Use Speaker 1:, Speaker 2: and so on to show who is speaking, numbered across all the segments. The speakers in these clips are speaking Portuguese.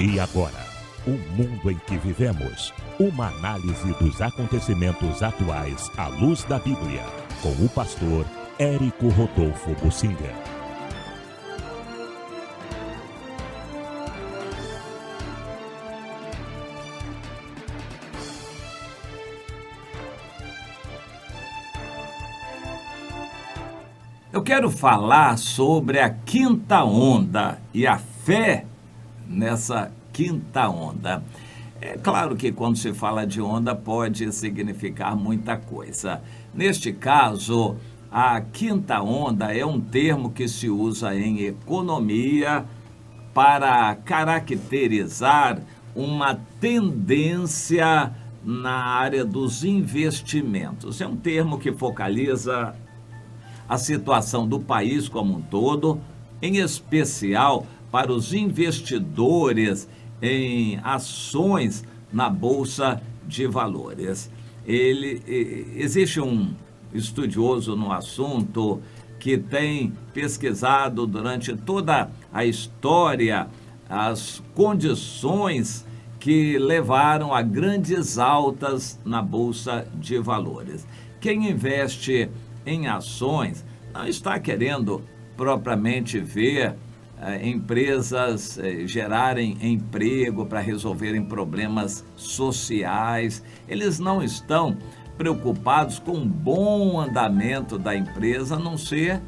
Speaker 1: E agora, o mundo em que vivemos. Uma análise dos acontecimentos atuais à luz da Bíblia. Com o pastor Érico Rodolfo Bussinger.
Speaker 2: Eu quero falar sobre a quinta onda e a fé nessa quinta onda. É claro que quando se fala de onda pode significar muita coisa. Neste caso, a quinta onda é um termo que se usa em economia para caracterizar uma tendência na área dos investimentos. É um termo que focaliza a situação do país como um todo, em especial para os investidores em ações na Bolsa de Valores. Existe um estudioso no assunto que tem pesquisado durante toda a história as condições que levaram a grandes altas na Bolsa de Valores. Quem investe em ações não está querendo propriamente ver empresas gerarem emprego para resolverem problemas sociais. Eles não estão preocupados com um bom andamento da empresa, a não ser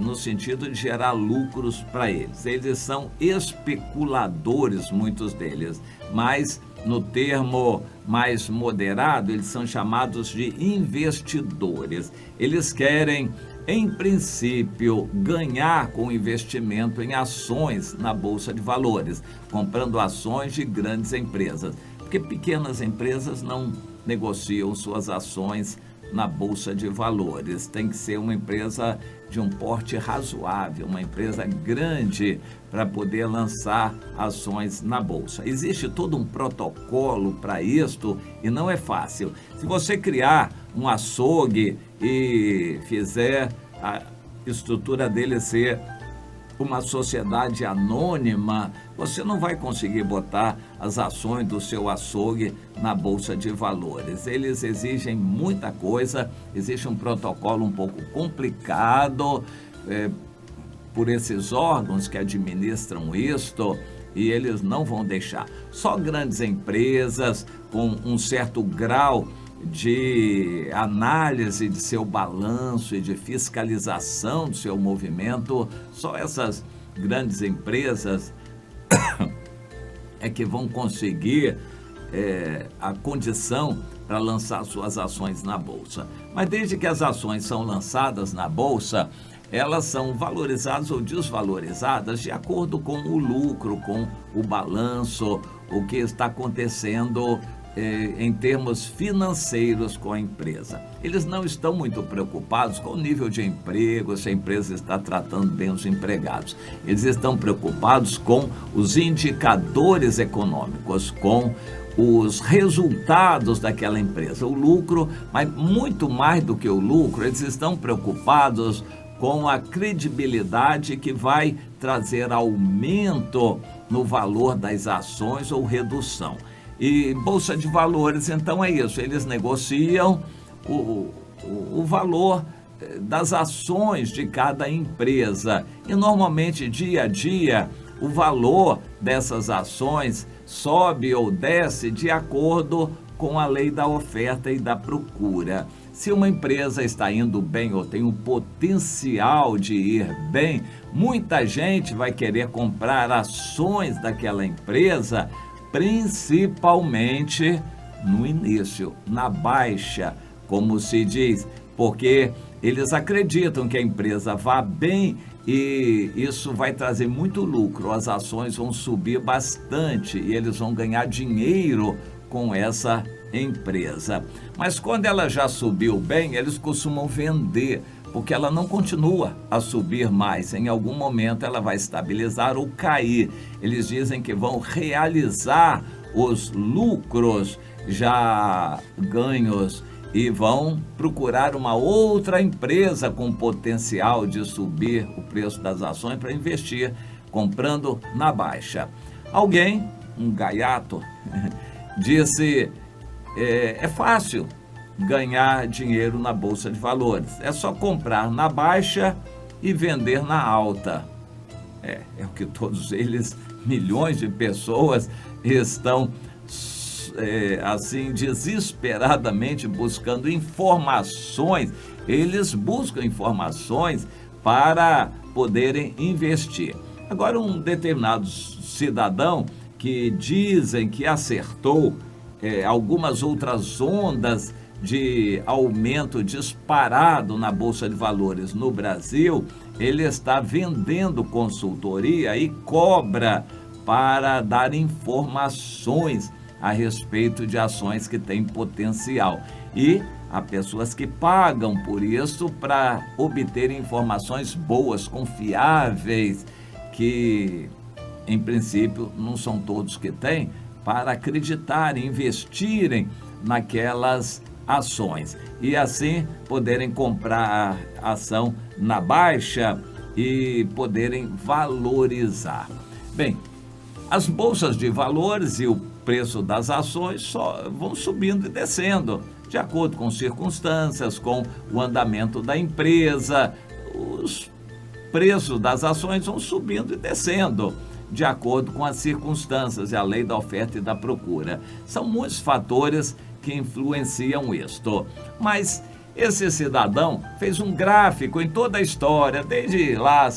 Speaker 2: no sentido de gerar lucros para eles. Eles são especuladores, muitos deles, mas no termo mais moderado, eles são chamados de investidores. Eles querem, em princípio, ganhar com investimento em ações na Bolsa de Valores, comprando ações de grandes empresas, porque pequenas empresas não negociam suas ações na Bolsa de Valores. Tem que ser uma empresa de um porte razoável, uma empresa grande para poder lançar ações na Bolsa. Existe todo um protocolo para isto e não é fácil. Se você criar um açougue e fizer a estrutura dele ser uma sociedade anônima, você não vai conseguir botar as ações do seu açougue na Bolsa de Valores. Eles exigem muita coisa, existe um protocolo um pouco complicado por esses órgãos que administram isto, e eles não vão deixar. Só grandes empresas com um certo grau de análise de seu balanço e de fiscalização do seu movimento, só essas grandes empresas é que vão conseguir a condição para lançar suas ações na Bolsa. Mas desde que as ações são lançadas na Bolsa, elas são valorizadas ou desvalorizadas de acordo com o lucro, com o balanço, o que está acontecendo em termos financeiros com a empresa. Eles não estão muito preocupados com o nível de emprego, se a empresa está tratando bem os empregados. Eles estão preocupados com os indicadores econômicos, com os resultados daquela empresa, o lucro, mas muito mais do que o lucro, eles estão preocupados com a credibilidade que vai trazer aumento no valor das ações ou redução. E Bolsa de Valores, então, é isso. Eles negociam o valor das ações de cada empresa. E, normalmente, dia a dia, o valor dessas ações sobe ou desce de acordo com a lei da oferta e da procura. Se uma empresa está indo bem ou tem um potencial de ir bem, muita gente vai querer comprar ações daquela empresa, principalmente no início, na baixa, como se diz, porque eles acreditam que a empresa vá bem e isso vai trazer muito lucro, as ações vão subir bastante e eles vão ganhar dinheiro com essa empresa. Mas quando ela já subiu bem, eles costumam vender, porque ela não continua a subir mais. Em algum momento ela vai estabilizar ou cair. Eles dizem que vão realizar os lucros já ganhos e vão procurar uma outra empresa com potencial de subir o preço das ações para investir, comprando na baixa. Alguém, um gaiato, disse, é fácil ganhar dinheiro na Bolsa de Valores. É só comprar na baixa e vender na alta. É o que todos eles, milhões de pessoas, estão assim, desesperadamente buscando informações. Eles buscam informações para poderem investir. Agora, um determinado cidadão que dizem que acertou algumas outras ondas de aumento disparado na Bolsa de Valores no Brasil, ele está vendendo consultoria e cobra para dar informações a respeito de ações que têm potencial. E há pessoas que pagam por isso para obter informações boas, confiáveis, que em princípio não são todos que têm, para acreditarem, investirem naquelas ações e assim poderem comprar a ação na baixa e poderem valorizar. Bem, as bolsas de valores e o preço das ações só vão subindo e descendo, de acordo com circunstâncias, com o andamento da empresa. Os preços das ações vão subindo e descendo, de acordo com as circunstâncias e a lei da oferta e da procura. São muitos fatores que influenciam isto. Mas esse cidadão fez um gráfico em toda a história, desde lá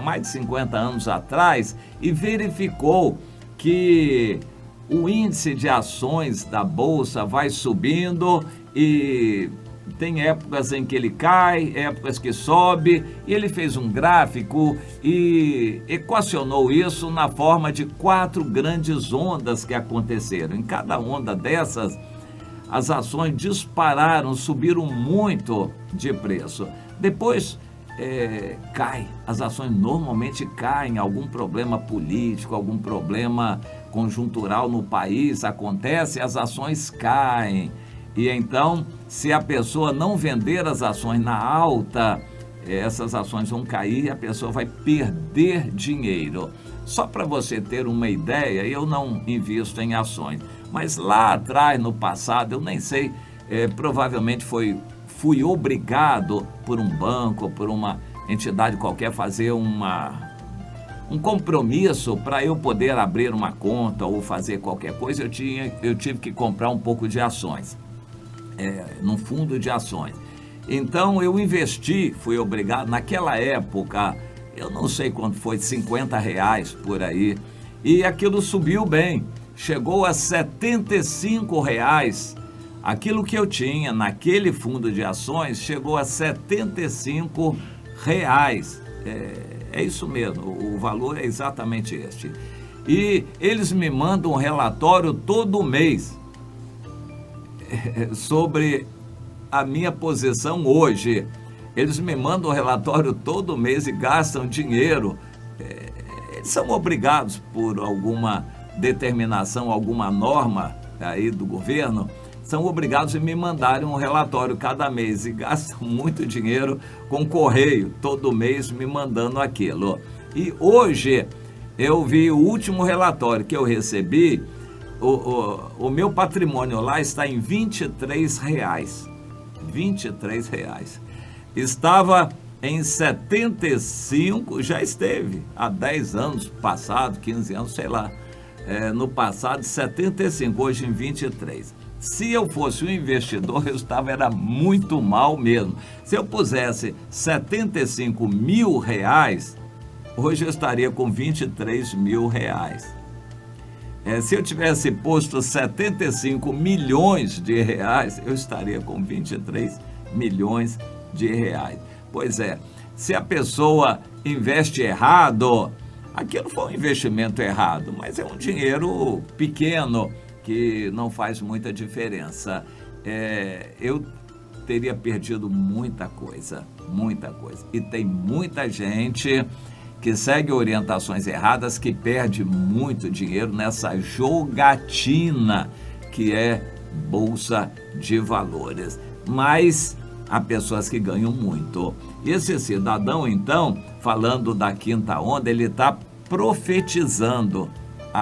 Speaker 2: mais de 50 anos atrás, e verificou que o índice de ações da Bolsa vai subindo e tem épocas em que ele cai, épocas que sobe, e ele fez um gráfico e equacionou isso na forma de 4 grandes ondas que aconteceram. Em cada onda dessas, as ações dispararam, subiram muito de preço. Depois cai, as ações normalmente caem, algum problema político, algum problema conjuntural no país acontece, as ações caem. E então, se a pessoa não vender as ações na alta, essas ações vão cair e a pessoa vai perder dinheiro. Só para você ter uma ideia, eu não invisto em ações, mas lá atrás, no passado, eu nem sei, provavelmente fui obrigado por um banco, por uma entidade qualquer, fazer um compromisso para eu poder abrir uma conta ou fazer qualquer coisa. Eu tive que comprar um pouco de ações, num fundo de ações. Então eu investi, fui obrigado, naquela época, eu não sei quanto foi, R$50 por aí, e aquilo subiu bem, chegou a R$75. Aquilo que eu tinha naquele fundo de ações chegou a R$75. É isso mesmo, o valor é exatamente este. E eles me mandam um relatório todo mês sobre a minha posição hoje. Eles me mandam um relatório todo mês e gastam dinheiro. Eles são obrigados por alguma determinação, alguma norma aí do governo, são obrigados a me mandarem um relatório cada mês e gastam muito dinheiro com correio, todo mês me mandando aquilo. E hoje eu vi o último relatório que eu recebi, o meu patrimônio lá está em R$23. R$23. Estava em 75, já esteve há 10 anos passado, 15 anos, sei lá, no passado 75, hoje em 23. Se eu fosse um investidor, eu era muito mal mesmo. Se eu pusesse R$75 mil, hoje eu estaria com R$23 mil. Se eu tivesse posto 75 milhões de reais, eu estaria com 23 milhões de reais. Pois é, se a pessoa investe errado, aquilo foi um investimento errado, mas é um dinheiro pequeno que não faz muita diferença. Eu teria perdido muita coisa. E tem muita gente que segue orientações erradas, que perde muito dinheiro nessa jogatina que é Bolsa de Valores. Mas há pessoas que ganham muito. Esse cidadão, então, falando da quinta onda, ele está profetizando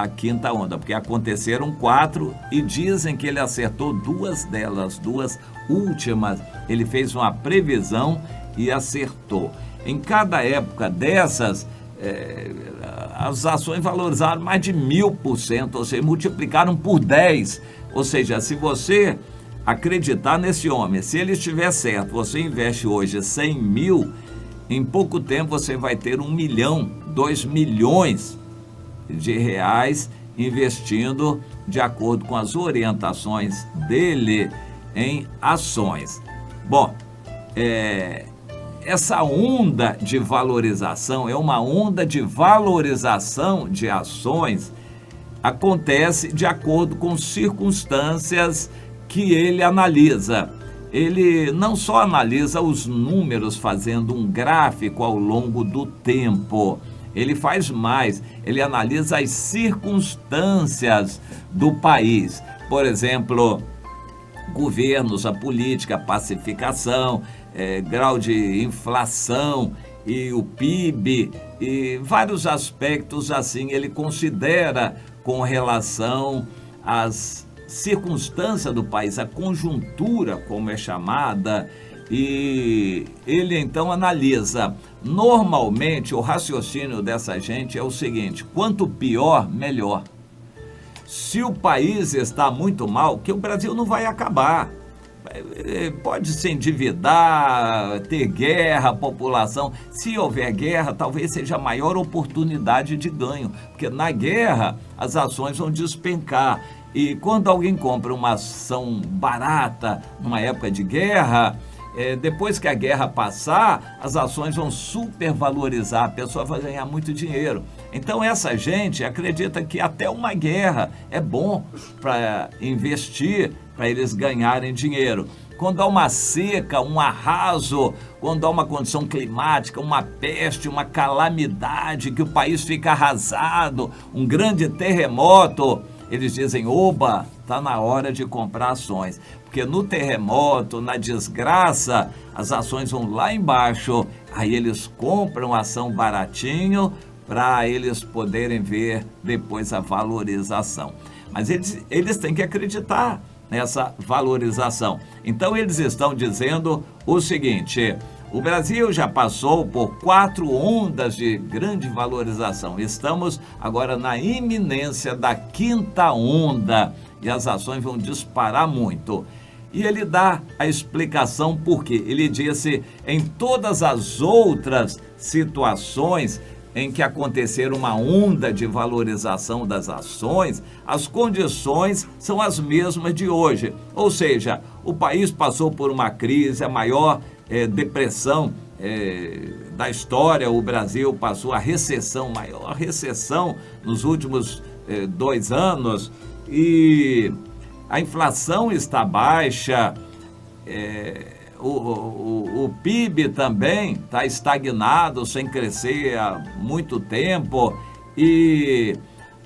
Speaker 2: a quinta onda, porque aconteceram 4 e dizem que ele acertou 2 delas, 2 últimas. Ele fez uma previsão e acertou. Em cada época dessas, as ações valorizaram mais de 1000%, ou seja, multiplicaram por 10. Ou seja, se você acreditar nesse homem, se ele estiver certo, você investe hoje 100 mil, em pouco tempo você vai ter 1 milhão, 2 milhões de reais investindo de acordo com as orientações dele em ações. Bom, essa onda de valorização é uma onda de valorização de ações, acontece de acordo com circunstâncias que ele analisa. Ele não só analisa os números fazendo um gráfico ao longo do tempo, ele faz mais, ele analisa as circunstâncias do país. Por exemplo, governos, a política, a pacificação, grau de inflação e o PIB e vários aspectos assim ele considera com relação às circunstâncias do país, a conjuntura, como é chamada, e ele então analisa. Normalmente o raciocínio dessa gente é o seguinte: quanto pior, melhor. Se o país está muito mal, que o Brasil não vai acabar, pode se endividar, ter guerra, população. Se houver guerra, talvez seja a maior oportunidade de ganho, porque na guerra as ações vão despencar. E quando alguém compra uma ação barata numa época de guerra, depois que a guerra passar, as ações vão supervalorizar, a pessoa vai ganhar muito dinheiro. Então essa gente acredita que até uma guerra é bom para investir, para eles ganharem dinheiro. Quando há uma seca, um arraso, quando há uma condição climática, uma peste, uma calamidade, que o país fica arrasado, um grande terremoto, eles dizem: oba, está na hora de comprar ações. Porque no terremoto, na desgraça, as ações vão lá embaixo, aí eles compram ação baratinho para eles poderem ver depois a valorização. Mas eles têm que acreditar nessa valorização. Então eles estão dizendo o seguinte: o Brasil já passou por 4 ondas de grande valorização. Estamos agora na iminência da 5ª onda e as ações vão disparar muito. E ele dá a explicação por quê. Ele disse: em todas as outras situações em que acontecer uma onda de valorização das ações, as condições são as mesmas de hoje. Ou seja, o país passou por uma crise, a maior depressão da história. O Brasil passou a recessão, maior recessão nos últimos 2 anos, e a inflação está baixa, o PIB também está estagnado, sem crescer há muito tempo, e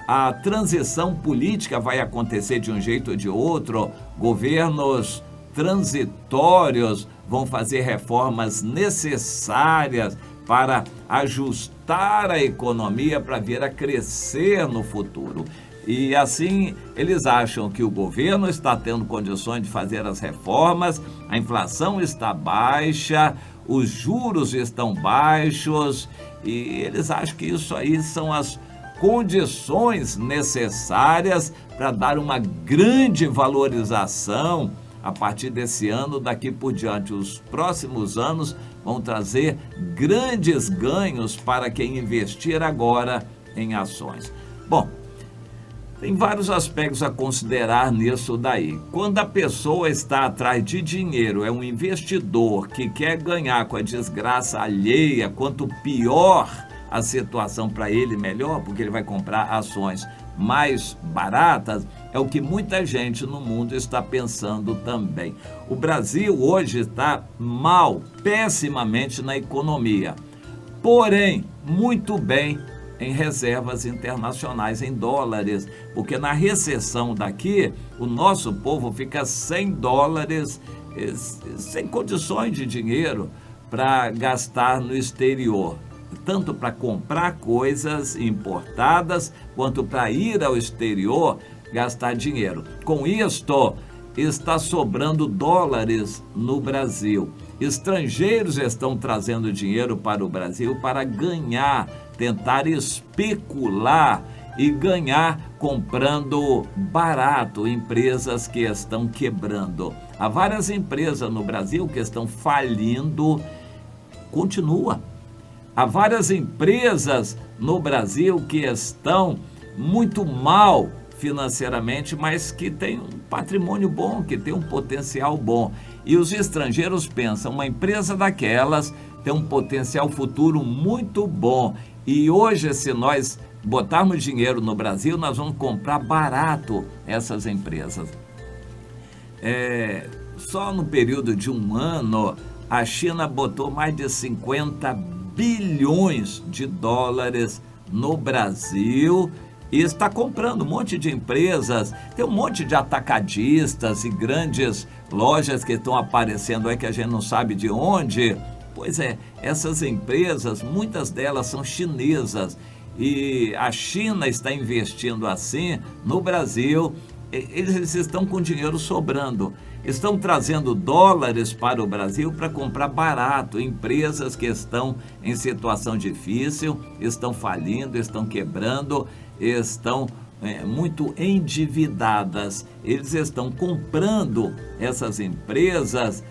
Speaker 2: a transição política vai acontecer de um jeito ou de outro. Governos transitórios vão fazer reformas necessárias para ajustar a economia para vir a crescer no futuro. E assim, eles acham que o governo está tendo condições de fazer as reformas, a inflação está baixa, os juros estão baixos, e eles acham que isso aí são as condições necessárias para dar uma grande valorização a partir desse ano, daqui por diante. Os próximos anos vão trazer grandes ganhos para quem investir agora em ações. Bom, tem vários aspectos a considerar nisso daí. Quando a pessoa está atrás de dinheiro, é um investidor que quer ganhar com a desgraça alheia, quanto pior a situação para ele, melhor, porque ele vai comprar ações mais baratas, é o que muita gente no mundo está pensando também. O Brasil hoje está mal, pessimamente na economia, porém, muito bem em reservas internacionais, em dólares, porque na recessão daqui, o nosso povo fica sem dólares, sem condições de dinheiro para gastar no exterior. tanto para comprar coisas importadas, quanto para ir ao exterior gastar dinheiro. Com isto, está sobrando dólares no Brasil. Estrangeiros estão trazendo dinheiro para o Brasil para ganhar, tentar especular e ganhar comprando barato empresas que estão quebrando. Há várias empresas no Brasil que estão falindo, continua. Há várias empresas no Brasil que estão muito mal financeiramente, mas que tem um patrimônio bom, que tem um potencial bom. E os estrangeiros pensam, uma empresa daquelas tem um potencial futuro muito bom. E hoje, se nós botarmos dinheiro no Brasil, nós vamos comprar barato essas empresas. Só no período de um ano, a China botou mais de 50 bilhões de dólares no Brasil e está comprando um monte de empresas. Tem um monte de atacadistas e grandes lojas que estão aparecendo aí que a gente não sabe de onde. Pois é, essas empresas, muitas delas são chinesas e a China está investindo assim no Brasil. Eles estão com dinheiro sobrando, estão trazendo dólares para o Brasil para comprar barato. Empresas que estão em situação difícil, estão falindo, estão quebrando, estão muito endividadas. Eles estão comprando essas empresas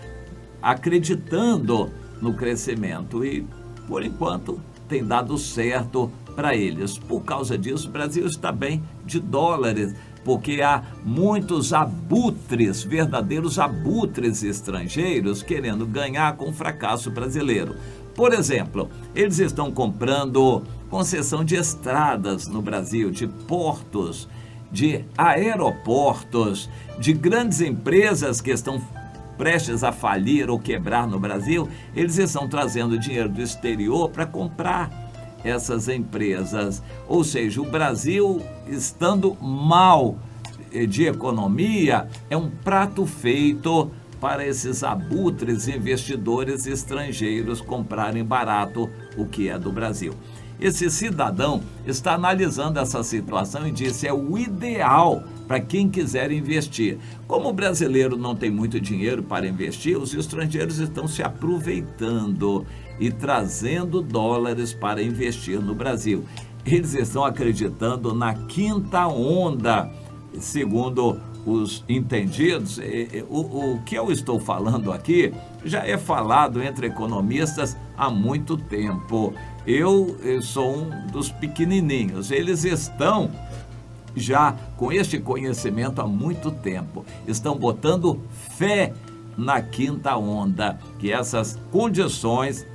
Speaker 2: acreditando no crescimento e, por enquanto, tem dado certo para eles. Por causa disso, o Brasil está bem de dólares, porque há muitos abutres, verdadeiros abutres estrangeiros querendo ganhar com o fracasso brasileiro. Por exemplo, eles estão comprando concessão de estradas no Brasil, de portos, de aeroportos, de grandes empresas que estão prestes a falir ou quebrar no Brasil. Eles estão trazendo dinheiro do exterior para comprar essas empresas. Ou seja, o Brasil, estando mal de economia, é um prato feito para esses abutres investidores estrangeiros comprarem barato o que é do Brasil. Esse cidadão está analisando essa situação e disse: é o ideal para quem quiser investir. Como o brasileiro não tem muito dinheiro para investir, os estrangeiros estão se aproveitando e trazendo dólares para investir no Brasil. Eles estão acreditando na quinta onda, segundo os entendidos. O que eu estou falando aqui já é falado entre economistas há muito tempo. Eu sou um dos pequenininhos. Eles estão já com este conhecimento há muito tempo. Estão botando fé na quinta onda, que essas condições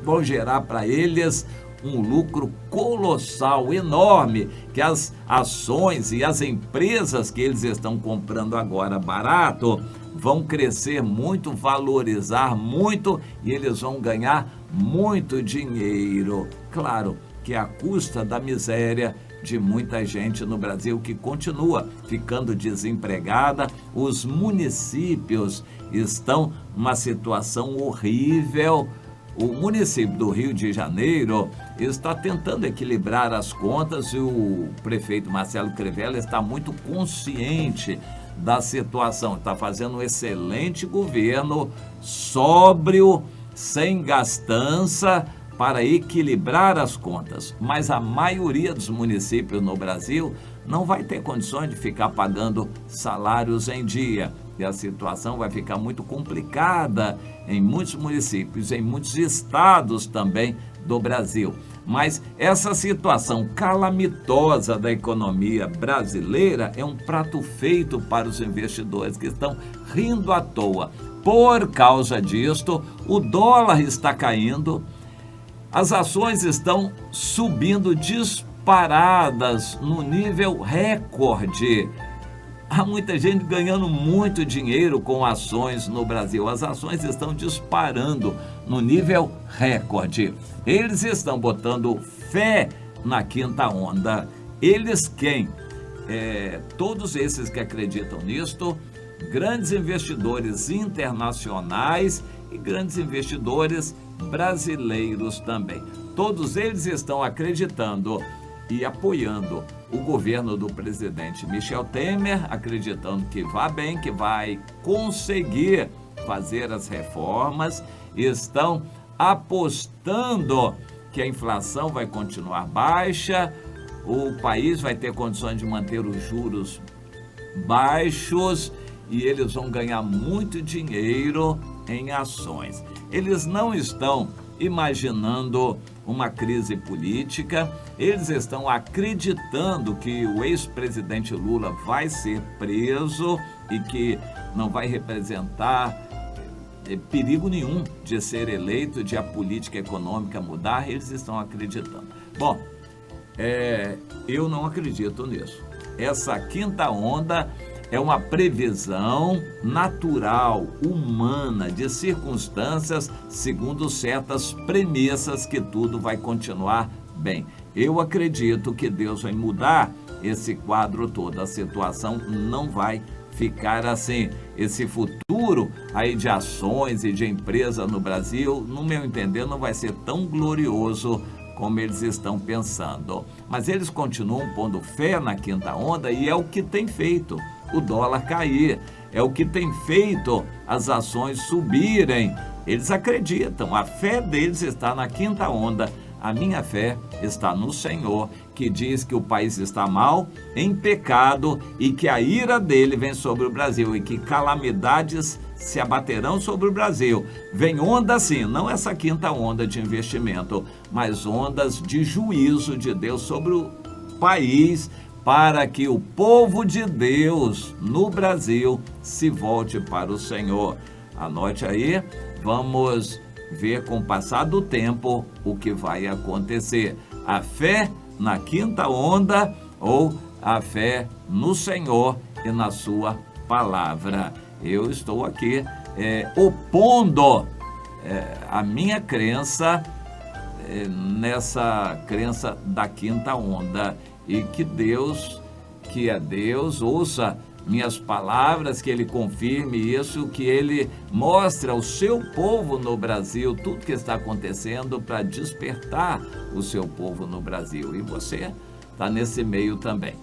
Speaker 2: vão gerar para eles um lucro colossal, enorme, que as ações e as empresas que eles estão comprando agora barato vão crescer muito, valorizar muito e eles vão ganhar muito dinheiro. Claro que à custa da miséria de muita gente no Brasil que continua ficando desempregada. Os municípios estão numa situação horrível. O município do Rio de Janeiro está tentando equilibrar as contas e o prefeito Marcelo Crivella está muito consciente da situação. Está fazendo um excelente governo, sóbrio, sem gastança, para equilibrar as contas. Mas a maioria dos municípios no Brasil não vai ter condições de ficar pagando salários em dia. E a situação vai ficar muito complicada em muitos municípios, em muitos estados também do Brasil. Mas essa situação calamitosa da economia brasileira é um prato feito para os investidores que estão rindo à toa. Por causa disto, o dólar está caindo, as ações estão subindo disparadas no nível recorde. Há muita gente ganhando muito dinheiro com ações no Brasil. As ações estão disparando no nível recorde. Eles estão botando fé na quinta onda. Eles quem? Todos esses que acreditam nisto, grandes investidores internacionais e grandes investidores brasileiros também. Todos eles estão acreditando e apoiando o governo do presidente Michel Temer, acreditando que vai bem, que vai conseguir fazer as reformas, estão apostando que a inflação vai continuar baixa, o país vai ter condições de manter os juros baixos e eles vão ganhar muito dinheiro em ações. Eles não estão imaginando uma crise política, eles estão acreditando que o ex-presidente Lula vai ser preso e que não vai representar perigo nenhum de ser eleito, de a política econômica mudar, eles estão acreditando. Bom, eu não acredito nisso. Essa quinta onda é uma previsão natural, humana, de circunstâncias, segundo certas premissas que tudo vai continuar bem. Eu acredito que Deus vai mudar esse quadro todo, a situação não vai ficar assim. Esse futuro aí de ações e de empresa no Brasil, no meu entender, não vai ser tão glorioso como eles estão pensando. Mas eles continuam pondo fé na quinta onda e é o que tem feito o dólar cair, é o que tem feito as ações subirem. Eles acreditam, a fé deles está na quinta onda. A minha fé está no Senhor, que diz que o país está mal, em pecado, e que a ira dele vem sobre o Brasil, e que calamidades se abaterão sobre o Brasil. Vem onda sim, não essa quinta onda de investimento, mas ondas de juízo de Deus sobre o país, para que o povo de Deus no Brasil se volte para o Senhor. Anote aí, vamos ver com o passar do tempo o que vai acontecer. A fé na quinta onda ou a fé no Senhor e na sua palavra. Eu estou aqui opondo a minha crença nessa crença da quinta onda. E que Deus, que é Deus, ouça minhas palavras, que Ele confirme isso, que Ele mostre ao seu povo no Brasil tudo que está acontecendo para despertar o seu povo no Brasil. E você está nesse meio também.